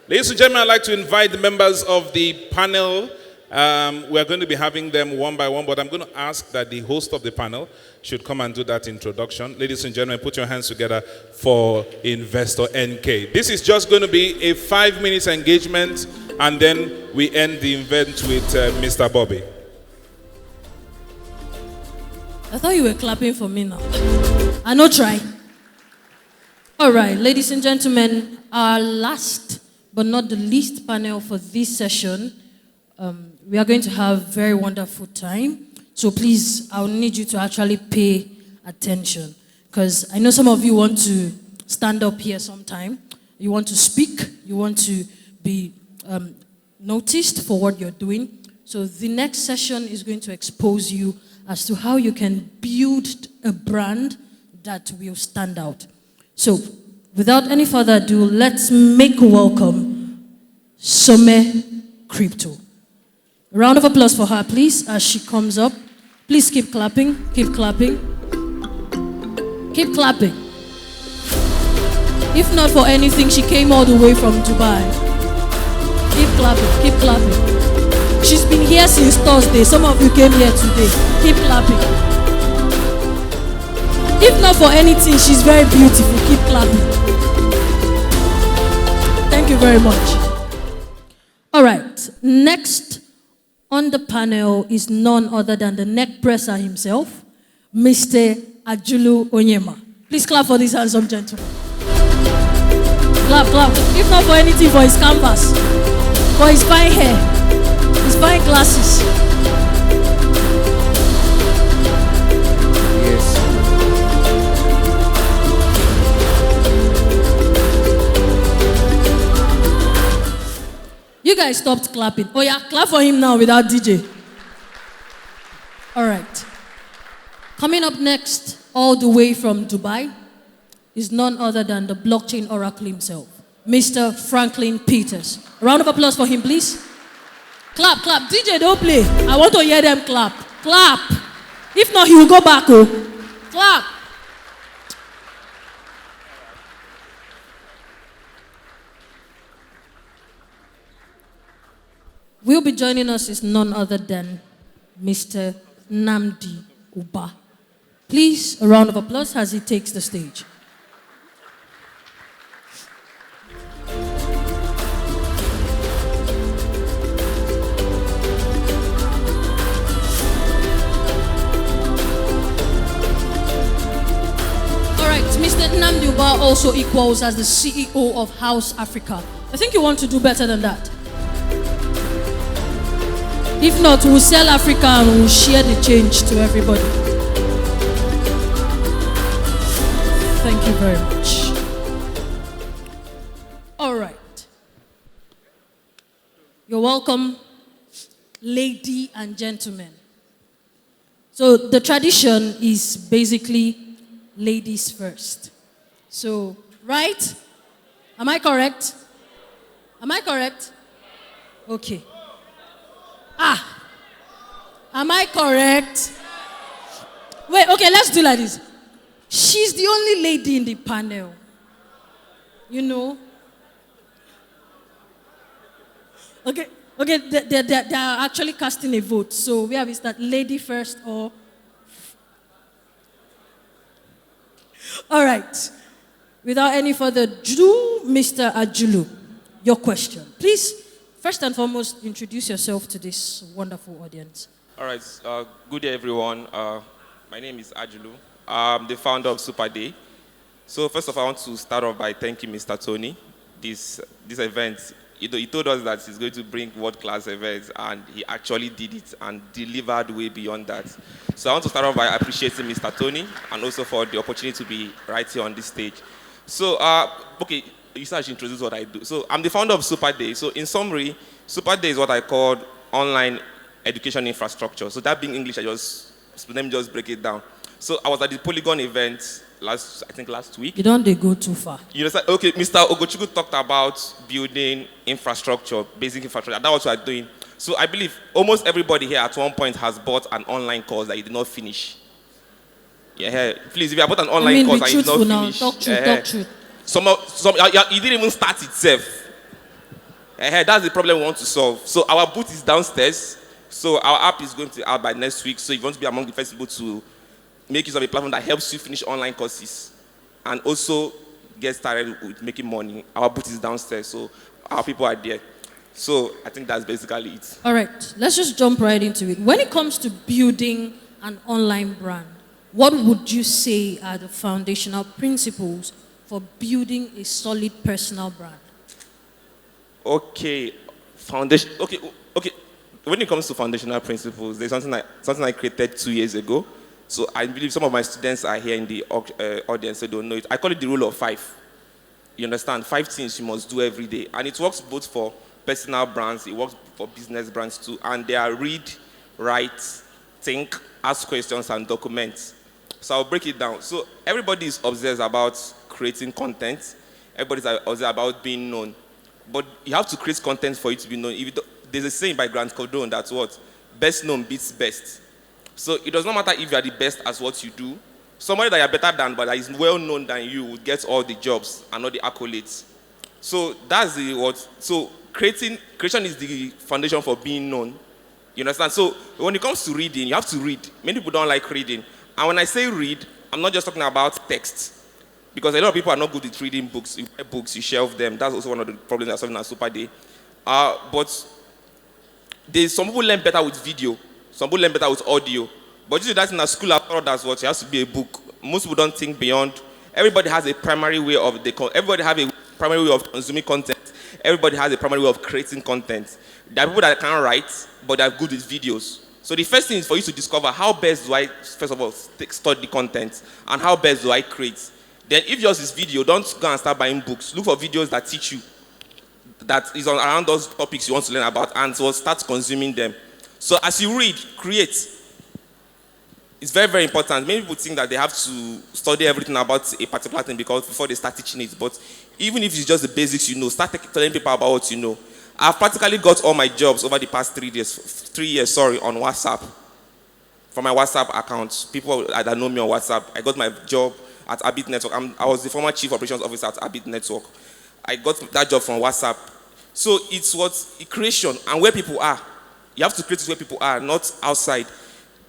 Ladies and gentlemen, I'd like to invite the members of the panel. We're going to be having them one by one, but I'm going to ask that the host of the panel should come and do that introduction. Ladies and gentlemen, put your hands together for Investor Nnkay. This is just going to be a 5-minute engagement, and then we end the event with Mr. Bobby. I thought you were clapping for me now. I no try. All right, ladies and gentlemen, our last but not the least panel for this session. We are going to have very wonderful time. So please, I'll need you to actually pay attention. Because I know some of you want to stand up here sometime. You want to speak. You want to be noticed for what you're doing. So the next session is going to expose you as to how you can build a brand that will stand out. So without any further ado, let's make welcome Someh Crypto. A round of applause for her, please, as she comes up. Please keep clapping, keep clapping. Keep clapping. If not for anything, she came all the way from Dubai. Keep clapping, keep clapping. She's been here since Thursday. Some of you came here today. Keep clapping. If not for anything, she's very beautiful. Keep clapping. Thank you very much. All right, next on the panel is none other than the neck presser himself, Mr. Obiajulu Onyema. Please clap for this handsome gentleman. Clap, clap. If not for anything, for his canvas, for his fine hair, his fine glasses. Yes. You guys stopped clapping. Oh yeah, clap for him now without DJ. All right. Coming up next, all the way from Dubai, is none other than the blockchain oracle himself, Mr. Franklin Peters. A round of applause for him, please. Clap, clap. DJ, don't play. I want to hear them clap. Clap. If not, he will go back. Oh. Clap. Will be joining us is none other than Mr. Nnamdi Uba. Please, a round of applause as he takes the stage. All right, Mr. Nnamdi Uba also equals as the CEO of HouseAfrica. I think you want to do better than that. If not, we'll sell Africa and we'll share the change to everybody. Thank you very much. All right. You're welcome, ladies and gentlemen. So the tradition is basically ladies first. So, right? Am I correct? Am I correct? Okay. Am I correct? Wait, okay, let's do like this. She's the only lady in the panel. You know? Okay, they are actually casting a vote. So we have is that lady first or... All right. Without any further ado, Mr. Obiajulu, your question. Please, first and foremost, introduce yourself to this wonderful audience. All right. Good day, everyone. My name is Obiajulu. I'm the founder of SuperDay. So first of all, I want to start off by thanking Mr. Tony. This event, he told us that he's going to bring world-class events, and he actually did it and delivered way beyond that. So I want to start off by appreciating Mr. Tony and also for the opportunity to be right here on this stage. So, okay, you said I should introduce what I do. So I'm the founder of SuperDay. So in summary, SuperDay is what I call online education infrastructure. So that being English, let me just break it down. So I was at the Polygon event last week. You don't go too far. You know, okay, Mr. Ogochukwu talked about building infrastructure, basic infrastructure. That's what we're doing. So I believe almost everybody here at one point has bought an online course that you did not finish. Yeah, please, if you have bought an online course and you did not finish. Talk truth. You didn't even start itself. That's the problem we want to solve. So our booth is downstairs. So our app is going to be out by next week. So if you want to be among the first people to make use of a platform that helps you finish online courses and also get started with making money, our booth is downstairs. So our people are there. So I think that's basically it. All right, let's just jump right into it. When it comes to building an online brand, what would you say are the foundational principles for building a solid personal brand? Okay, foundation. Okay. When it comes to foundational principles, there's something I created 2 years ago. So I believe some of my students are here in the audience, so they don't know it. I call it the rule of 5. You understand? 5 things you must do every day, and it works both for personal brands, it works for business brands too, and they are read, write, think, ask questions, and document. So I'll break it down. So everybody is obsessed about creating content. Everybody's obsessed about being known. But you have to create content for you to be known. There's a saying by Grant Cardone that's what? Best known beats best. So it does not matter if you are the best at what you do. Somebody that you're better than, but that is well known than you, will get all the jobs and all the accolades. So that's the what. So creation is the foundation for being known. You understand? So when it comes to reading, you have to read. Many people don't like reading. And when I say read, I'm not just talking about text. Because a lot of people are not good at reading books. You buy books, you shelve them. That's also one of the problems that's solving at SuperDay. But some people learn better with video. Some people learn better with audio. But usually that's in a school, I thought that's what it has to be a book. Most people don't think beyond. Everybody has a primary way of consuming content. Everybody has a primary way of creating content. There are people that can't write, but they're good with videos. So the first thing is for you to discover how best do I, first of all, study the content, and how best do I create. Then if yours is video, don't go and start buying books. Look for videos that teach you, that is around those topics you want to learn about, and so start consuming them. So as you read, create. It's very, very important. Many people think that they have to study everything about a particular thing before they start teaching it. But even if it's just the basics you know, start telling people about what you know. I've practically got all my jobs over the past 3 years, on WhatsApp. From my WhatsApp account. People that know me on WhatsApp. I got my job at Abit Network. I was the former chief operations officer at Abit Network. I got that job from WhatsApp. So it's creation and where people are. You have to create it where people are, not outside.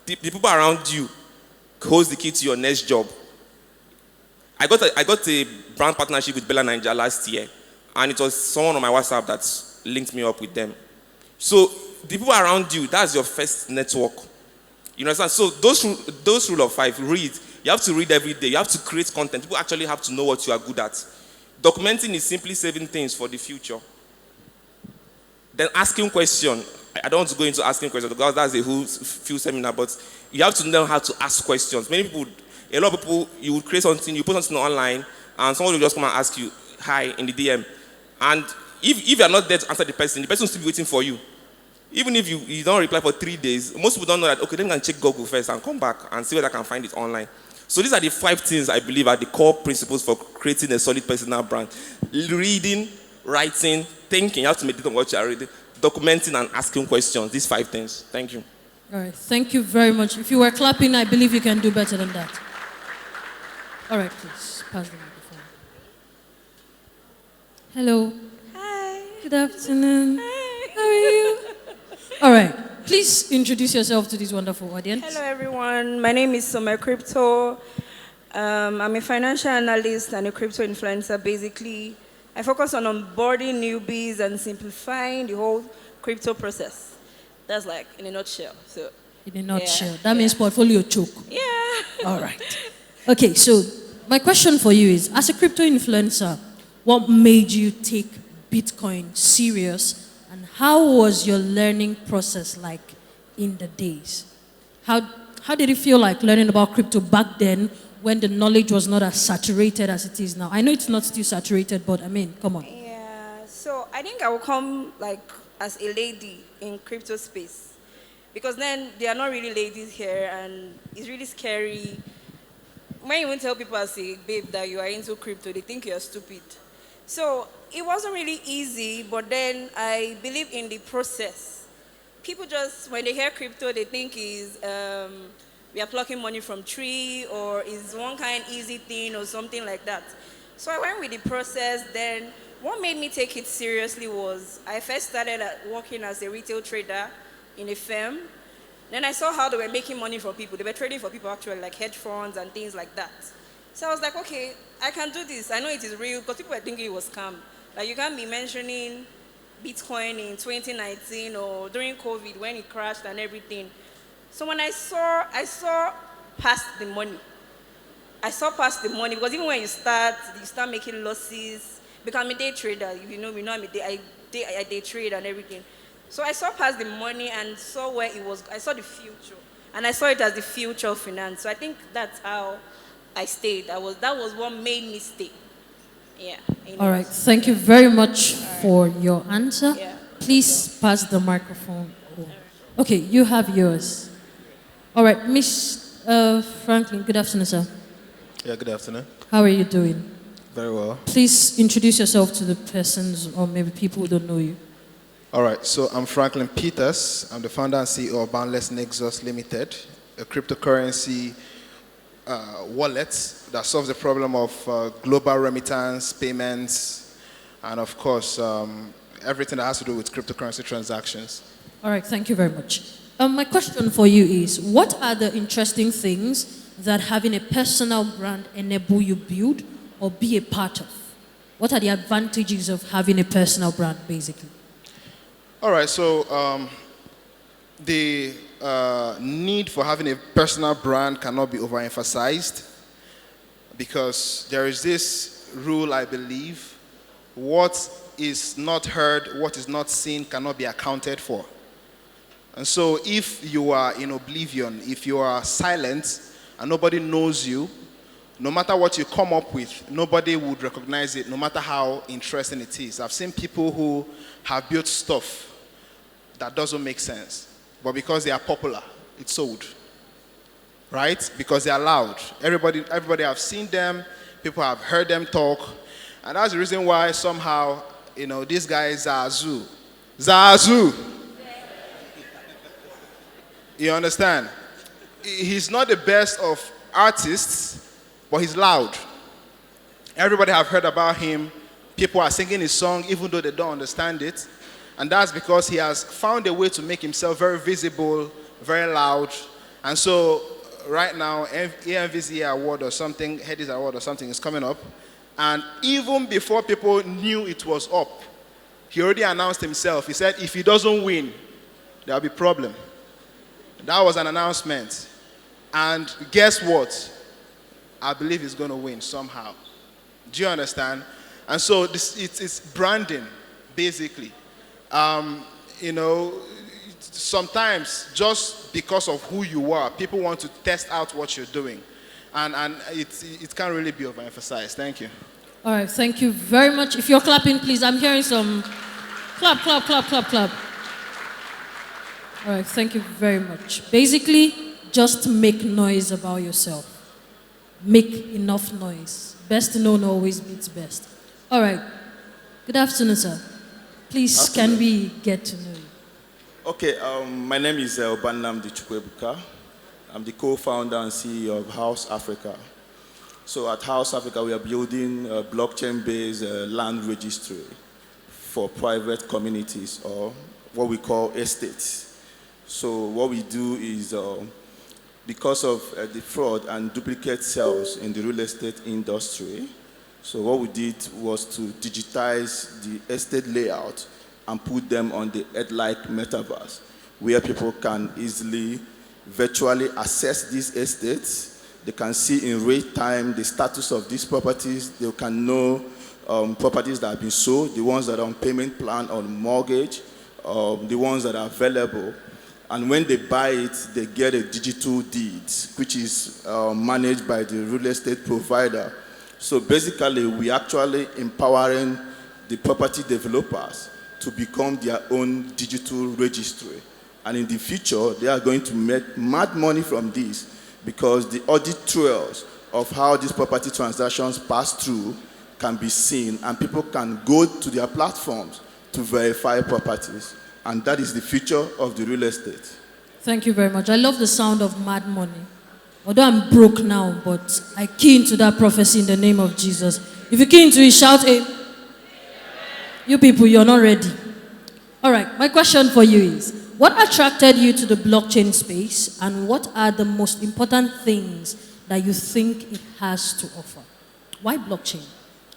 The people around you holds the key to your next job. I got a brand partnership with Bella Nigeria last year, and it was someone on my WhatsApp that linked me up with them. So the people around you, that's your first network. You understand? So those rule of 5, read. You have to read every day. You have to create content. People actually have to know what you are good at. Documenting is simply saving things for the future. Then asking questions. I don't want to go into asking questions because that's a whole few seminar, but you have to know how to ask questions. A lot of people, you would create something, you put something online, and someone will just come and ask you, hi, in the DM. And if you are not there to answer the person will still be waiting for you. Even if you don't reply for 3 days, most people don't know that, okay, then I can check Google first and come back and see whether I can find it online. So these are the 5 things I believe are the core principles for creating a solid personal brand. Reading, writing, thinking, you have to meditate on what you are reading, documenting and asking questions. These 5 things. Thank you. All right. Thank you very much. If you were clapping, I believe you can do better than that. All right, please. Pass the microphone. Hello. Hi. Good afternoon. Hi. How are you? All right. Please introduce yourself to this wonderful audience. Hello, everyone. My name is Someh Crypto. I'm a financial analyst and a crypto influencer. Basically, I focus on onboarding newbies and simplifying the whole crypto process. That's like in a nutshell. So, in a nutshell. That means portfolio choke. Yeah. All right. Okay, so my question for you is, as a crypto influencer, what made you take Bitcoin serious, and how was your learning process like in the days? How did it feel like learning about crypto back then when the knowledge was not as saturated as it is now? I know it's not still saturated, but I mean, come on. Yeah, so I think I will come like as a lady in crypto space, because then there are not really ladies here, and it's really scary. When you won't tell people as a babe that you are into crypto, they think you're stupid. So it wasn't really easy, but then I believe in the process. People just, when they hear crypto, they think is we are plucking money from tree, or is one kind easy thing or something like that. So I went with the process. Then what made me take it seriously was I first started working as a retail trader in a firm. Then I saw how they were making money for people. They were trading for people actually, like hedge funds and things like that. So I was like, okay, I can do this. I know it is real because people were thinking it was scam. Like you can't be mentioning Bitcoin in 2019 or during COVID when it crashed and everything. So when I saw past the money. I saw past the money because even when you start making losses. Because I'm a day trader. If you know me, I day trade and everything. So I saw past the money and saw where it was. I saw the future, and I saw it as the future of finance. So I think that's how I stayed. That was what made me stay. Yeah. All right. Thank you very much for your answer. Yeah. Please pass the microphone. Okay, you have yours. All right, Miss Franklin. Good afternoon, sir. Yeah. Good afternoon. How are you doing? Very well. Please introduce yourself to the persons or maybe people who don't know you. All right, so I'm Franklin Peters. I'm the founder and CEO of Boundless Nexus Limited, a cryptocurrency wallet that solves the problem of global remittance, payments, and of course, everything that has to do with cryptocurrency transactions. All right, thank you very much. My question for you is, what are the interesting things that having a personal brand enable you build or be a part of? What are the advantages of having a personal brand, basically? All right, so the need for having a personal brand cannot be overemphasized because there is this rule, I believe: what is not heard, what is not seen cannot be accounted for. And so if you are in oblivion, if you are silent and nobody knows you, no matter what you come up with, nobody would recognize it, no matter how interesting it is. I've seen people who have built stuff that doesn't make sense, but because they are popular, it's sold, right? Because they are loud. Everybody have seen them, people have heard them talk, and that's the reason why somehow, this guy is Zazu. You understand? He's not the best of artists, but he's loud. Everybody have heard about him. People are singing his song even though they don't understand it. And that's because he has found a way to make himself very visible, very loud. And so right now, AMVZ award or something, Headies award or something is coming up. And even before people knew it was up, he already announced himself. He said if he doesn't win, there'll be problem. That was an announcement. And guess what? I believe he's going to win somehow. Do you understand? And so it's branding, basically. Sometimes just because of who you are, people want to test out what you're doing. And it can't really be overemphasized. Thank you. All right, thank you very much. If you're clapping, please, I'm hearing some clap, clap, clap, clap, clap. All right, thank you very much. Basically, just make noise about yourself. Make enough noise. Best known always beats best. All right. Good afternoon, sir. Please, can we get to know you? Okay, my name is Nnamdi. I'm the co-founder and CEO of HouseAfrica. So at HouseAfrica, we are building a blockchain-based land registry for private communities, or what we call estates. So what we do is, because of the fraud and duplicate sales in the real estate industry, so what we did was to digitize the estate layout and put them on the Ed-like metaverse, where people can easily virtually access these estates. They can see in real time the status of these properties. They can know properties that have been sold, the ones that are on payment plan or mortgage, the ones that are available. And when they buy it, they get a digital deed, which is managed by the real estate provider. So basically, we actually empowering the property developers to become their own digital registry. And in the future, they are going to make mad money from this because the audit trails of how these property transactions pass through can be seen, and people can go to their platforms to verify properties. And that is the future of the real estate. Thank you very much. I love the sound of mad money. Although I'm broke now, but I key into that prophecy in the name of Jesus. If you key into it, shout a. You people, you're not ready. All right, my question for you is, what attracted you to the blockchain space, and what are the most important things that you think it has to offer? Why blockchain?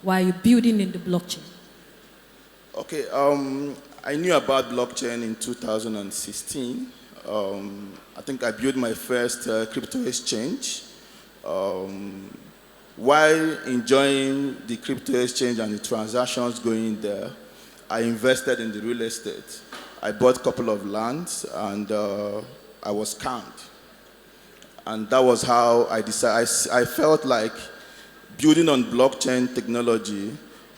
Why are you building in the blockchain? Okay, I knew about blockchain in 2016. I think I built my first crypto exchange. While enjoying the crypto exchange and the transactions going there, I invested in the real estate. I bought a couple of lands and I was scammed. And that was how I decided. I felt like building on blockchain technology,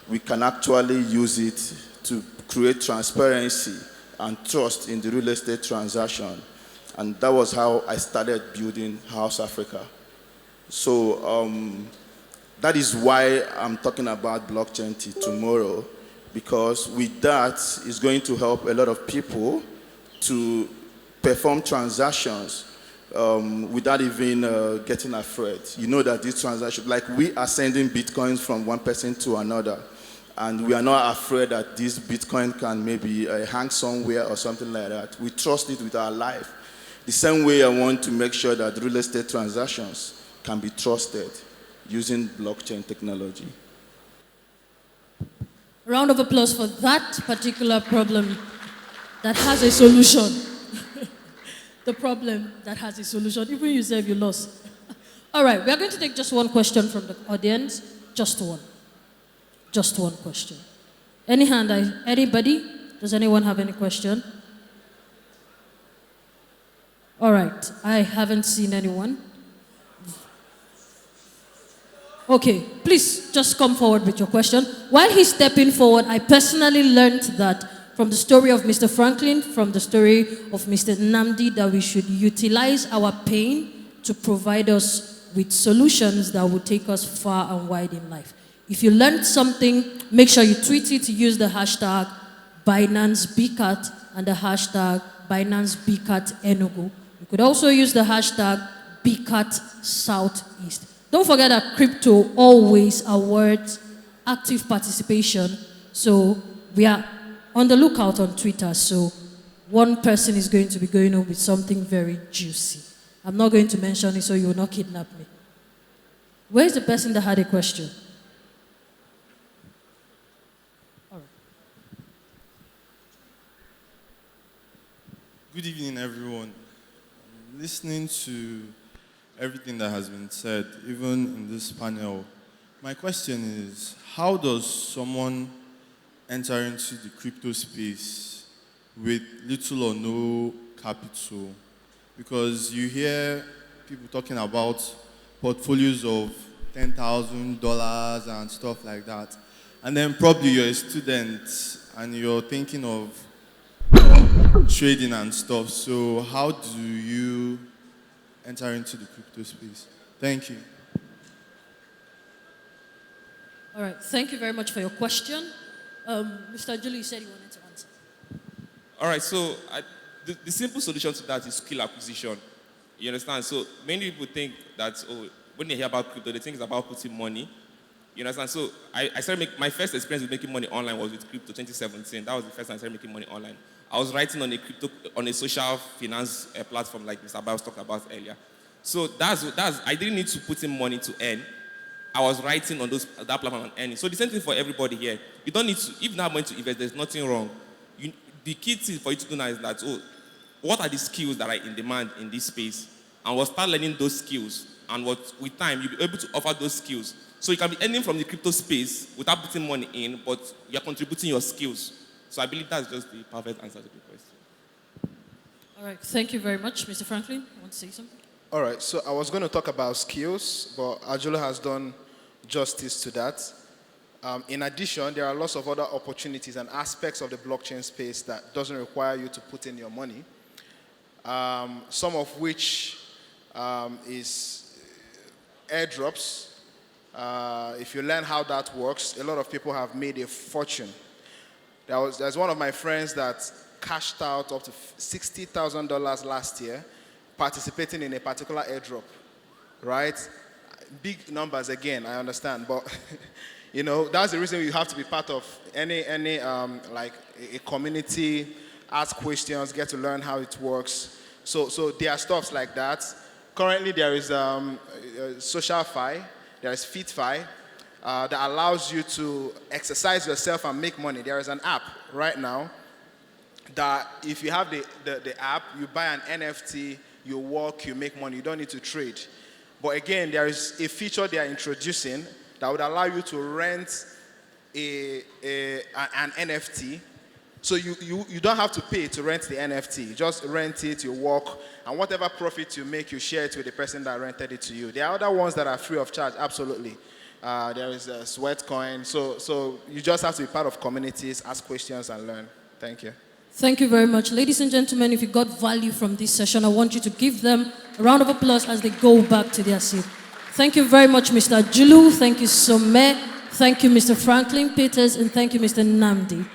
we can actually use it to create transparency and trust in the real estate transaction. And that was how I started building HouseAfrica. So that is why I'm talking about blockchain tomorrow, because with that, it's going to help a lot of people to perform transactions without even getting afraid. You know that these transactions, like we are sending Bitcoins from one person to another, and we are not afraid that this Bitcoin can maybe hang somewhere or something like that. We trust it with our life. The same way I want to make sure that real estate transactions can be trusted using blockchain technology. Round of applause for that particular problem that has a solution. The problem that has a solution. Even you said you lost. All right, we are going to take just one question from the audience. Just one. Just one question. Any hand? Anybody? Does anyone have any question? All right, I haven't seen anyone. Okay, please just come forward with your question. While he's stepping forward, I personally learned that from the story of Mr. Franklin, from the story of Mr. Nnamdi, that we should utilize our pain to provide us with solutions that will take us far and wide in life. If you learned something, make sure you tweet it, use the hashtag Binance BCAT and the hashtag Binance BCAT Enugu. You could also use the hashtag BCAT Southeast. Don't forget that crypto always awards active participation. So we are on the lookout on Twitter. So one person is going to be going on with something very juicy. I'm not going to mention it so you will not kidnap me. Where is the person that had a question? All right. Good evening, everyone. Listening to everything that has been said, even in this panel, my question is, how does someone enter into the crypto space with little or no capital? Because you hear people talking about portfolios of $10,000 and stuff like that. And then probably you're a student and you're thinking of trading and stuff. So how do you enter into the crypto space? Thank you. All right, thank you very much for your question. Mr. Ajulu, you said you wanted to answer. All right, so the simple solution to that is skill acquisition. You understand? So many people think that, when they hear about crypto, they think it's about putting money. You understand? So I started my first experience with making money online was with crypto 2017. That was the first time I started making money online. I was writing on a social finance platform like Mr. Biles talked about earlier. So I didn't need to put in money to earn. I was writing on that platform and earning. So the same thing for everybody here. You don't need to, if you have money to invest, there's nothing wrong. The key thing for you to do now is that, what are the skills that are in demand in this space? And we'll start learning those skills. And with time, you'll be able to offer those skills. So you can be earning from the crypto space without putting money in, but you're contributing your skills. So I believe that's just the perfect answer to the question. All right, thank you very much. Mr. Franklin, you want to say something? All right, so I was going to talk about skills, but Ajulu has done justice to that. In addition, there are lots of other opportunities and aspects of the blockchain space that doesn't require you to put in your money, some of which is airdrops. If you learn how that works, a lot of people have made a fortune. There's one of my friends that cashed out up to $60,000 last year participating in a particular airdrop, right? big numbers again, I understand, but you know, that's the reason you have to be part of any like a community, ask questions, get to learn how it works. So there are stuffs like that. Currently there is SocialFi, there is FitFi, that allows you to exercise yourself and make money. There is an app right now that if you have the app, you buy an NFT, you walk, you make money, you don't need to trade. But again, there is a feature they are introducing that would allow you to rent an NFT. So you don't have to pay to rent the NFT. You just rent it, you walk, and whatever profit you make, you share it with the person that rented it to you. There are other ones that are free of charge, absolutely. There is a Sweatcoin. So you just have to be part of communities, ask questions, and learn. Thank you. Thank you very much. Ladies and gentlemen, if you got value from this session, I want you to give them a round of applause as they go back to their seat. Thank you very much, Mr. Julu. Thank you, Someh. Thank you, Mr. Franklin Peters. And thank you, Mr. Nnamdi.